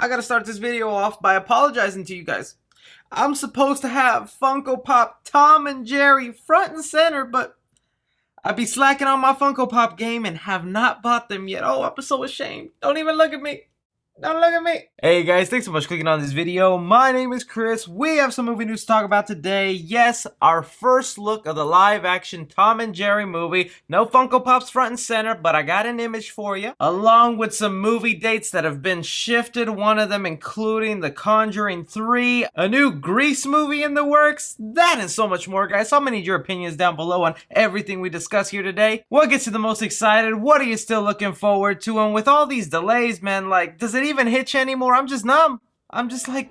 I gotta start this video off by apologizing to you guys. I'm supposed to have Funko Pop Tom and Jerry front and center, but I be slacking on my Funko Pop game and have not bought them yet. Oh, I'm so ashamed. Don't even look at me. Don't look at me. Hey guys, thanks so much for clicking on this video. My name is Chris. We have some movie news to talk about today. Yes, our first look of the live action Tom and Jerry movie. No Funko Pops front and center, but I got an image for you. Along with some movie dates that have been shifted. One of them including the Conjuring 3, a new Grease movie in the works. That and so much more, guys. So I'm gonna need your opinions down below on everything we discuss here today. What gets you the most excited? What are you still looking forward to? And with all these delays, man, like, does it even hit you anymore? I'm just numb. I'm just like,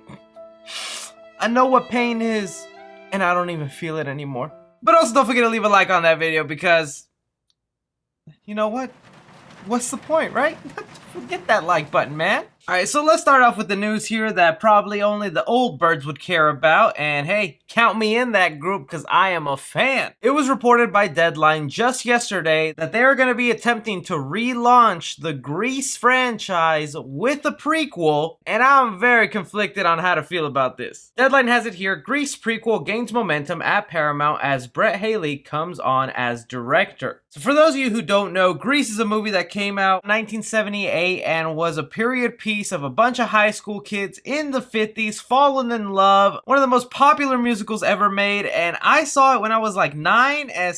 I know what pain is, and I don't even feel it anymore. But also don't forget to leave a like on that video because, you know what? What's the point, right? Forget that like button, man. Alright, so let's start off with the news here that probably only the old birds would care about, and hey, count me in that group because I am a fan. It was reported by Deadline just yesterday that they are going to be attempting to relaunch the Grease franchise with a prequel, and I'm very conflicted on how to feel about this. Deadline has it here: Grease prequel gains momentum at Paramount as Brett Haley comes on as director. So for those of you who don't know, Grease is a movie that came out in 1978 and was a period piece of a bunch of high school kids in the 50s falling in love. One of the most popular musicals ever made, and I saw it when I was like 9, and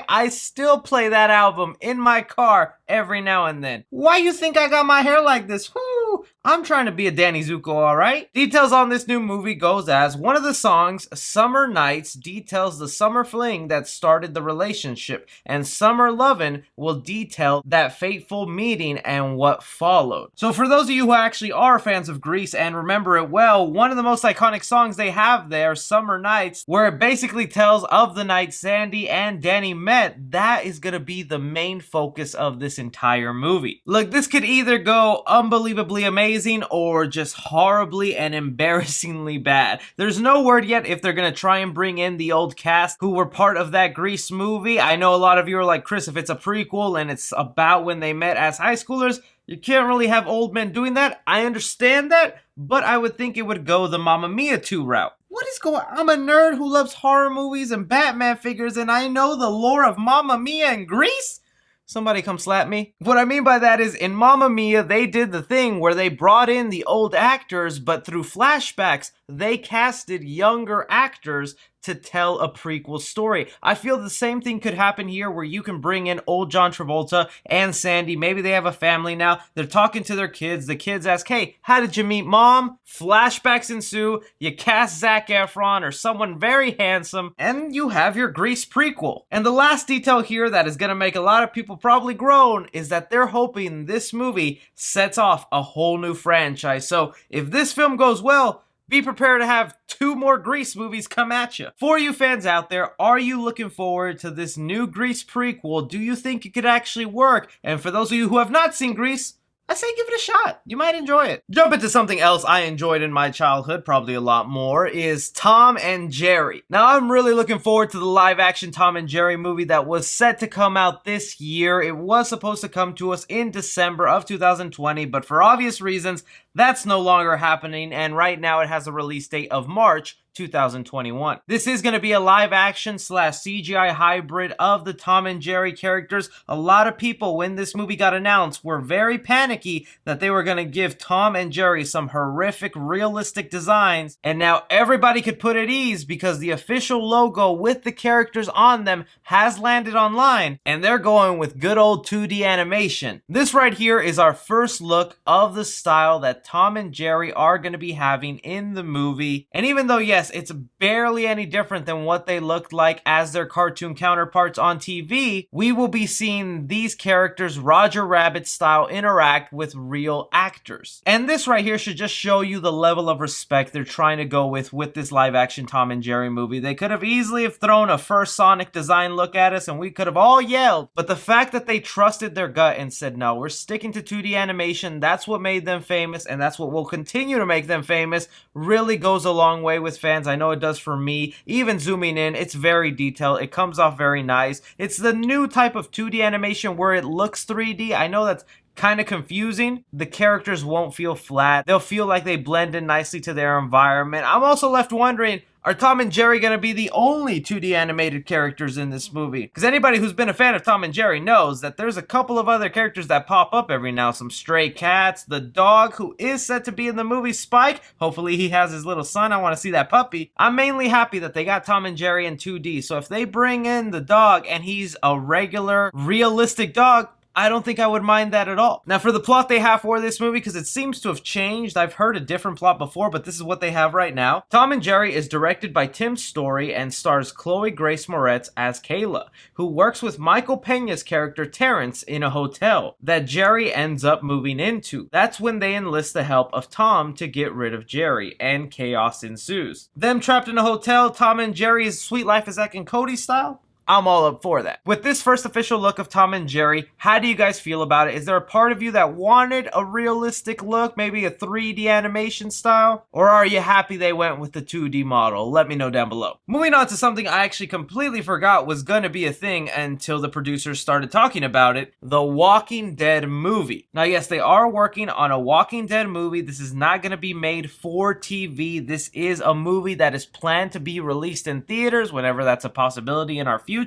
I still play that album in my car every now and then. Why you think I got my hair like this? Whoo! I'm trying to be a Danny Zuko, alright? Details on this new movie goes as one of the songs, Summer Nights, details the summer fling that started the relationship, and Summer Lovin will detail that fateful meeting and what followed. So for those of you who actually are fans of Grease and remember it well, one of the most iconic songs they have there, Summer Nights, where it basically tells of the night Sandy and Danny met, that is gonna be the main focus of this entire movie. Look, this could either go unbelievably amazing or just horribly and embarrassingly bad. There's no word yet if they're gonna try and bring in the old cast who were part of that Grease movie. I know a lot of you are like, Chris, if it's a prequel and it's about when they met as high schoolers, you can't really have old men doing that. I understand that, but I would think it would go the Mamma Mia 2 route. What is going on? I'm a nerd who loves horror movies and Batman figures, and I know the lore of Mamma Mia and Grease? Somebody come slap me. What I mean by that is, in Mamma Mia, they did the thing where they brought in the old actors, but through flashbacks, they casted younger actors to tell a prequel story. I feel the same thing could happen here where you can bring in old John Travolta and Sandy. Maybe they have a family now. They're talking to their kids. The kids ask, hey, how did you meet mom? Flashbacks ensue. You cast Zac Efron or someone very handsome, and you have your Grease prequel. And the last detail here that is going to make a lot of people probably groan is that they're hoping this movie sets off a whole new franchise. So if this film goes well, be prepared to have 2 more Grease movies come at you. For you fans out there, are you looking forward to this new Grease prequel? Do you think it could actually work? And for those of you who have not seen Grease, I say give it a shot. You might enjoy it. Jump into something else I enjoyed in my childhood, probably a lot more, is Tom and Jerry. Now, I'm really looking forward to the live-action Tom and Jerry movie that was set to come out this year. It was supposed to come to us in December of 2020, but for obvious reasons, that's no longer happening, and right now it has a release date of March 2021. This is going to be a live action / CGI hybrid of the Tom and Jerry characters. A lot of people, when this movie got announced, were very panicky that they were going to give Tom and Jerry some horrific, realistic designs, and now everybody could put at ease because the official logo with the characters on them has landed online, and they're going with good old 2D animation. This right here is our first look of the style that Tom and Jerry are going to be having in the movie, and even though, yes, it's barely any different than what they looked like as their cartoon counterparts on TV, we will be seeing these characters Roger Rabbit style interact with real actors. And this right here should just show you the level of respect they're trying to go with this live action Tom and Jerry movie. They could have easily have thrown a first Sonic design look at us and we could have all yelled, but the fact that they trusted their gut and said, no, we're sticking to 2D animation, that's what made them famous, and that's what will continue to make them famous, really goes a long way with fans. I know it does for me. Even zooming in, it's very detailed. It comes off very nice. It's the new type of 2D animation where it looks 3D. I know that's kind of confusing. The characters won't feel flat. They'll feel like they blend in nicely to their environment. I'm also left wondering, are Tom and Jerry going to be the only 2D animated characters in this movie? Because anybody who's been a fan of Tom and Jerry knows that there's a couple of other characters that pop up every now. Some stray cats, the dog who is set to be in the movie, Spike. Hopefully he has his little son. I want to see that puppy. I'm mainly happy that they got Tom and Jerry in 2D. So if they bring in the dog and he's a regular, realistic dog, I don't think I would mind that at all. Now, for the plot they have for this movie, because it seems to have changed. I've heard a different plot before, but this is what they have right now. Tom and Jerry is directed by Tim Story and stars Chloe Grace Moretz as Kayla, who works with Michael Peña's character Terrence in a hotel that Jerry ends up moving into. That's when they enlist the help of Tom to get rid of Jerry, and chaos ensues. Them trapped in a hotel, Tom and Jerry's Sweet Life of Zack and Cody style? I'm all up for that. With this first official look of Tom and Jerry, how do you guys feel about it? Is there a part of you that wanted a realistic look, maybe a 3D animation style? Or are you happy they went with the 2D model? Let me know down below. Moving on to something I actually completely forgot was gonna be a thing until the producers started talking about it, the Walking Dead movie. Now yes, they are working on a Walking Dead movie. This is not gonna be made for TV. This is a movie that is planned to be released in theaters whenever that's a possibility in our future.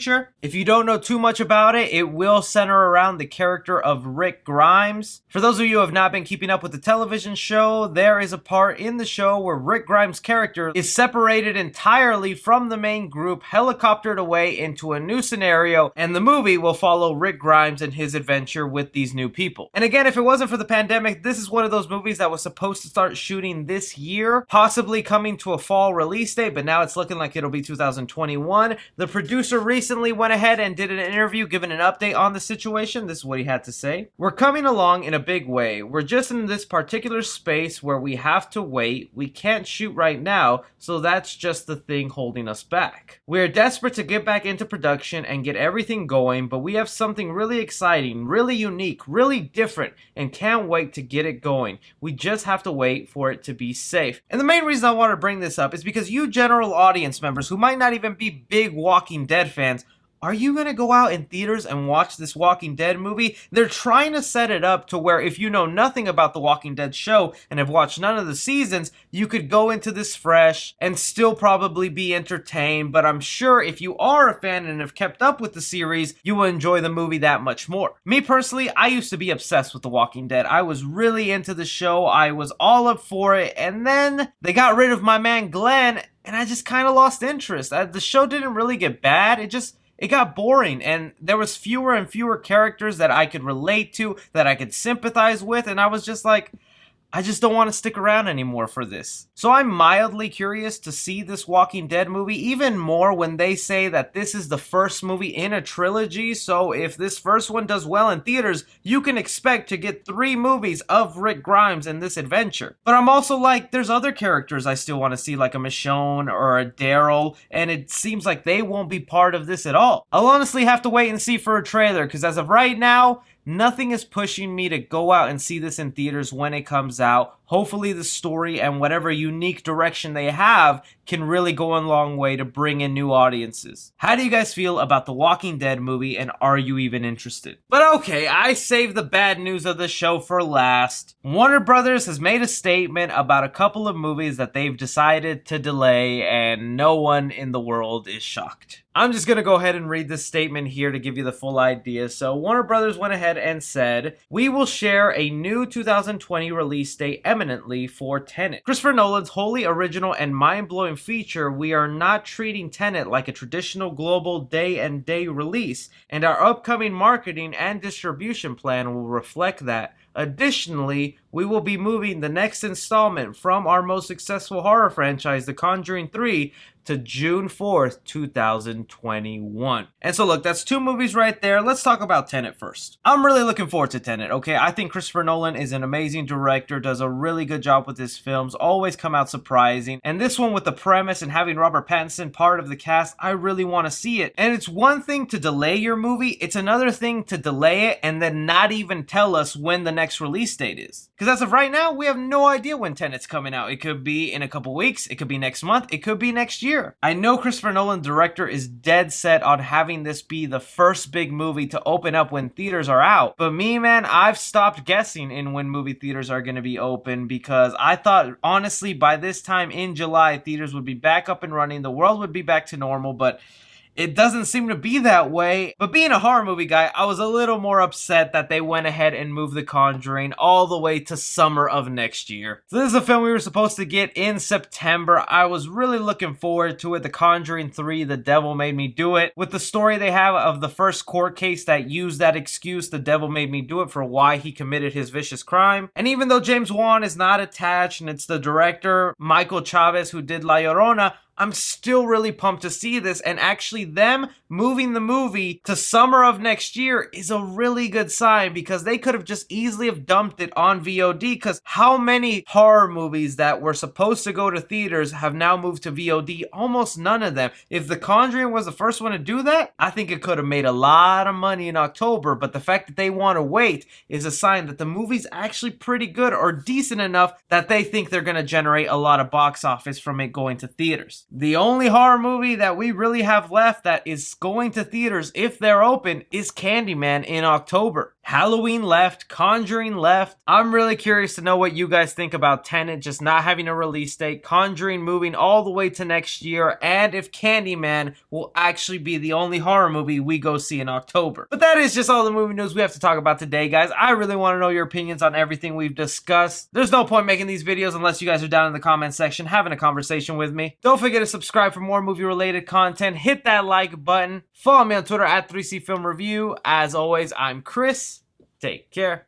If you don't know too much about it, it will center around the character of Rick Grimes. For those of you who have not been keeping up with the television show, there is a part in the show where Rick Grimes' character is separated entirely from the main group, helicoptered away into a new scenario, and the movie will follow Rick Grimes and his adventure with these new people. And again, if it wasn't for the pandemic, this is one of those movies that was supposed to start shooting this year, possibly coming to a fall release date, but now it's looking like it'll be 2021. The producer recently went ahead and did an interview giving an update on the situation. This is what he had to say. We're coming along in a big way. We're just in this particular space where we have to wait. We can't shoot right now, so that's just the thing holding us back. We're desperate to get back into production and get everything going, but we have something really exciting, really unique, really different, and can't wait to get it going. We just have to wait for it to be safe. And the main reason I want to bring this up is because you general audience members who might not even be big Walking Dead fans, are you going to go out in theaters and watch this Walking Dead movie? They're trying to set it up to where if you know nothing about the Walking Dead show and have watched none of the seasons, you could go into this fresh and still probably be entertained. But I'm sure if you are a fan and have kept up with the series, you will enjoy the movie that much more. Me personally, I used to be obsessed with the Walking Dead. I was really into the show. I was all up for it. And then they got rid of my man Glenn and I just kind of lost interest. The show didn't really get bad. It got boring, and there was fewer and fewer characters that I could relate to, that I could sympathize with, and I was just like, I just don't want to stick around anymore for this. So I'm mildly curious to see this Walking Dead movie, even more when they say that this is the first movie in a trilogy. So if this first one does well in theaters, you can expect to get 3 movies of Rick Grimes in this adventure. But I'm also like, there's other characters I still want to see, like a Michonne or a Daryl, and it seems like they won't be part of this at all. I'll honestly have to wait and see for a trailer, because as of right now, nothing is pushing me to go out and see this in theaters when it comes out. Hopefully the story and whatever unique direction they have can really go a long way to bring in new audiences. How do you guys feel about the Walking Dead movie, and are you even interested? But okay, I saved the bad news of the show for last. Warner Brothers has made a statement about a couple of movies that they've decided to delay, and no one in the world is shocked. I'm just gonna go ahead and read this statement here to give you the full idea. So Warner Brothers went ahead and said, "We will share a new 2020 release date eminently for Tenet. Christopher Nolan's wholly original and mind-blowing feature. We are not treating Tenet like a traditional global day-and-day release, and our upcoming marketing and distribution plan will reflect that. Additionally, we will be moving the next installment from our most successful horror franchise, The Conjuring 3, to June 4th, 2021. And so look, that's 2 movies right there. Let's talk about Tenet first. I'm really looking forward to Tenet, okay? I think Christopher Nolan is an amazing director, does a really good job with his films, always come out surprising. And this one with the premise and having Robert Pattinson part of the cast, I really want to see it. And it's one thing to delay your movie, it's another thing to delay it and then not even tell us when the next release date is. Because as of right now, we have no idea when Tenet's coming out. It could be in a couple weeks, it could be next month, it could be next year. I know Christopher Nolan, director, is dead set on having this be the first big movie to open up when theaters are out. But me, man, I've stopped guessing in when movie theaters are going to be open, because I thought, honestly, by this time in July, theaters would be back up and running, the world would be back to normal, but it doesn't seem to be that way. But being a horror movie guy, I was a little more upset that they went ahead and moved The Conjuring all the way to summer of next year. So this is a film we were supposed to get in September. I was really looking forward to it. The Conjuring 3, The Devil Made Me Do It. With the story they have of the first court case that used that excuse, The Devil Made Me Do It, for why he committed his vicious crime. And even though James Wan is not attached and it's the director, Michael Chavez, who did La Llorona, I'm still really pumped to see this, and actually them moving the movie to summer of next year is a really good sign, because they could have just easily have dumped it on VOD, because how many horror movies that were supposed to go to theaters have now moved to VOD? Almost none of them. If The Conjuring was the first one to do that, I think it could have made a lot of money in October, but the fact that they want to wait is a sign that the movie's actually pretty good, or decent enough that they think they're going to generate a lot of box office from it going to theaters. The only horror movie that we really have left that is going to theaters, if they're open, is Candyman in October. Halloween left, Conjuring left. I'm really curious to know what you guys think about Tenet just not having a release date, Conjuring moving all the way to next year, and if Candyman will actually be the only horror movie we go see in October. But that is just all the movie news we have to talk about today, guys. I really want to know your opinions on everything we've discussed. There's no point making these videos unless you guys are down in the comment section having a conversation with me. Don't forget to subscribe for more movie-related content. Hit that like button. Follow me on Twitter at 3C Film Review. As always, I'm Chris. Take care.